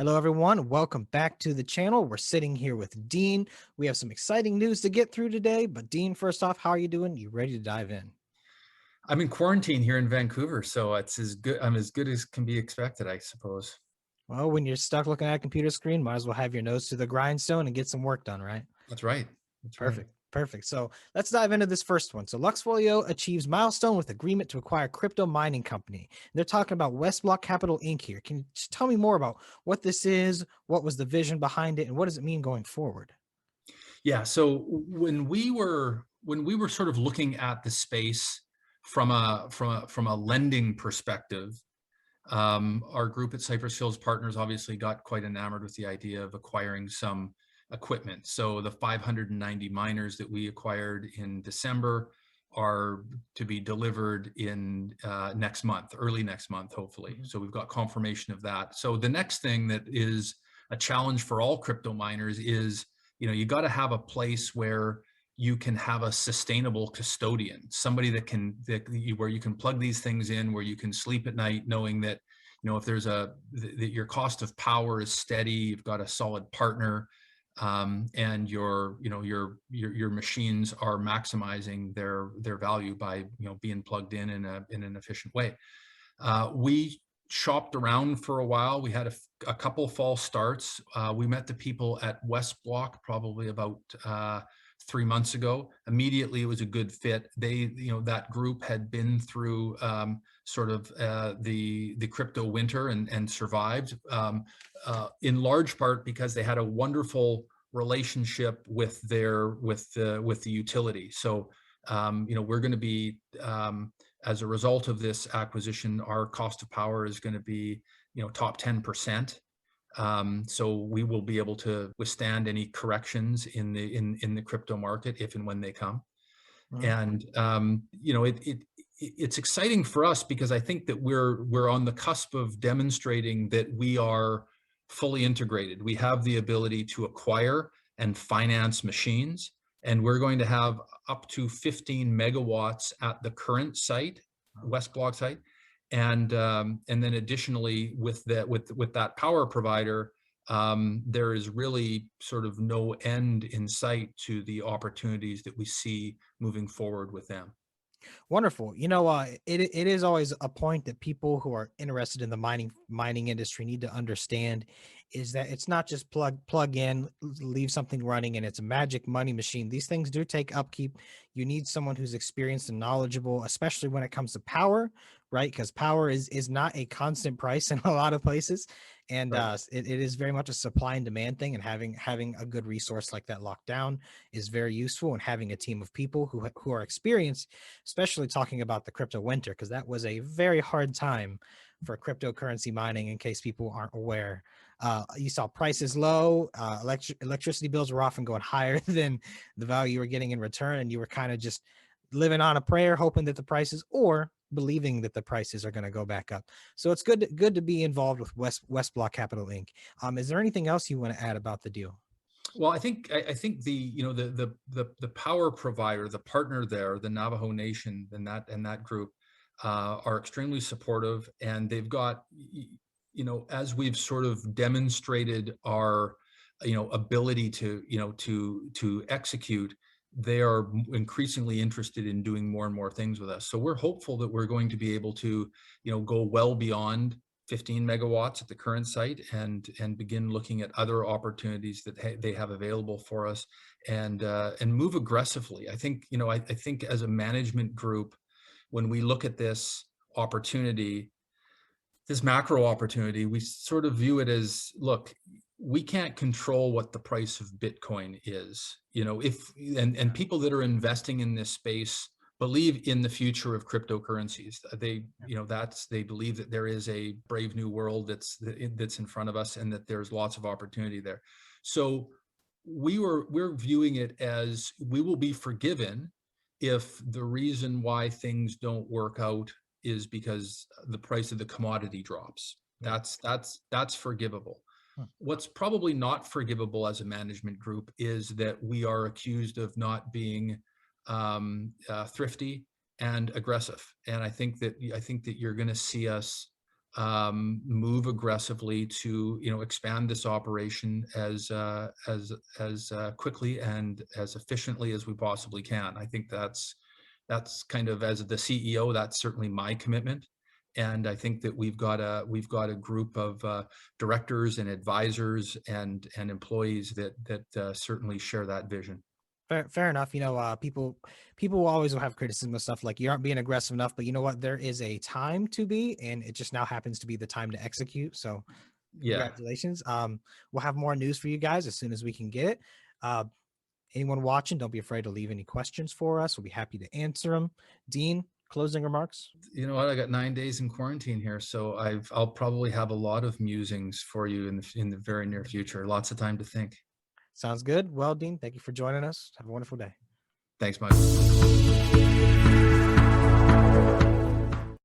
Hello, everyone. Welcome back to the channel. We're sitting here with Dean. We have some exciting news to get through today. But Dean, first off, how are you doing? You ready to dive in? I'm in quarantine here in Vancouver, so it's as good. I'm as good as can be expected, I suppose. Well, when you're stuck looking at a computer screen, might as well have your nose to the grindstone and get some work done, right? That's right. That's right. Perfect. Perfect. So let's dive into this first one. So Luxxfolio achieves milestone with agreement to acquire crypto mining company. They're talking about Westblock Capital Inc. here. Can you just tell me more about what this is? What was the vision behind it? And what does it mean going forward? Yeah. So when we were sort of looking at the space from a lending perspective, our group at Cypress Hills Partners obviously got quite enamored with the idea of acquiring some equipment. So the 590 miners that we acquired in December are to be delivered in next month, early next month, hopefully. Mhm. So we've got confirmation of that. So the next thing that is a challenge for all crypto miners is, you got to have a place where you can have a sustainable custodian, somebody where you can plug these things in, where you can sleep at night knowing that, if there's that your cost of power is steady, you've got a solid partner, and your machines are maximizing their value by being plugged in an efficient way. We shopped around for a while. We had a couple false starts. We met the people at West Block probably about 3 months ago. Immediately, it was a good fit. That group had been through sort of the crypto winter and survived, in large part because they had a wonderful relationship with the utility. So we're going to be, as a result of this acquisition, our cost of power is going to be, top 10%. So we will be able to withstand any corrections in the crypto market if and when they come. Mhm. And it's exciting for us because I think that we're on the cusp of demonstrating that we are fully integrated. We have the ability to acquire and finance machines, and we're going to have up to 15 megawatts at the current site, West Block site, and then additionally with that power provider, there is really sort of no end in sight to the opportunities that we see moving forward with them. Wonderful. It is always a point that people who are interested in the mining industry need to understand is that it's not just plug in, leave something running, and it's a magic money machine. These things do take upkeep. You need someone who's experienced and knowledgeable, especially when it comes to power, right? Because power is not a constant price in a lot of places, and Right. it is very much a supply and demand thing. And having a good resource like that locked down is very useful. And having a team of people who are experienced, especially talking about the crypto winter, because that was a very hard time for cryptocurrency mining. In case people aren't aware, you saw prices low, electricity bills were often going higher than the value you were getting in return, and you were kind of just living on a prayer, hoping that the prices or believing that the prices are going to go back up. So it's good to be involved with West Block Capital Inc. Is there anything else you want to add about the deal? Well, I think the power provider, the partner there, the Navajo Nation, and that group are extremely supportive, and they've got, as we've sort of demonstrated our ability to execute, they are increasingly interested in doing more and more things with us. So we're hopeful that we're going to be able to go well beyond 15 megawatts at the current site and begin looking at other opportunities that they have available for us, and move aggressively. I think as a management group, when we look at opportunity, this macro opportunity, we sort of view it as, look, we can't control what the price of Bitcoin is. If and people that are investing in this space believe in the future of cryptocurrencies. They believe that there is a brave new world that's in front of us, and that there's lots of opportunity there. So we're viewing it as we will be forgiven if the reason why things don't work out is because the price of the commodity drops. Yeah. That's forgivable. Hmm. What's probably not forgivable as a management group is that we are accused of not being thrifty and aggressive. And I think that you're going to see us move aggressively to, expand this operation as quickly and as efficiently as we possibly can. I think that's kind of, as the CEO, that's certainly my commitment. And I think that we've got a group of directors and advisors and employees that certainly share that vision. Fair enough. People will always will have criticism of stuff like you aren't being aggressive enough, but you know what? There is a time to be, and it just now happens to be the time to execute. So Yeah. congratulations. We'll have more news for you guys as soon as we can get it. Uh, Anyone watching, don't be afraid to leave any questions for us. We'll be happy to answer them. Dean, closing remarks. You know what? I got 9 days in quarantine here, so I'll probably have a lot of musings for you in the very near future. Lots of time to think. Sounds good. Well, Dean, thank you for joining us. Have a wonderful day. Thanks, Michael.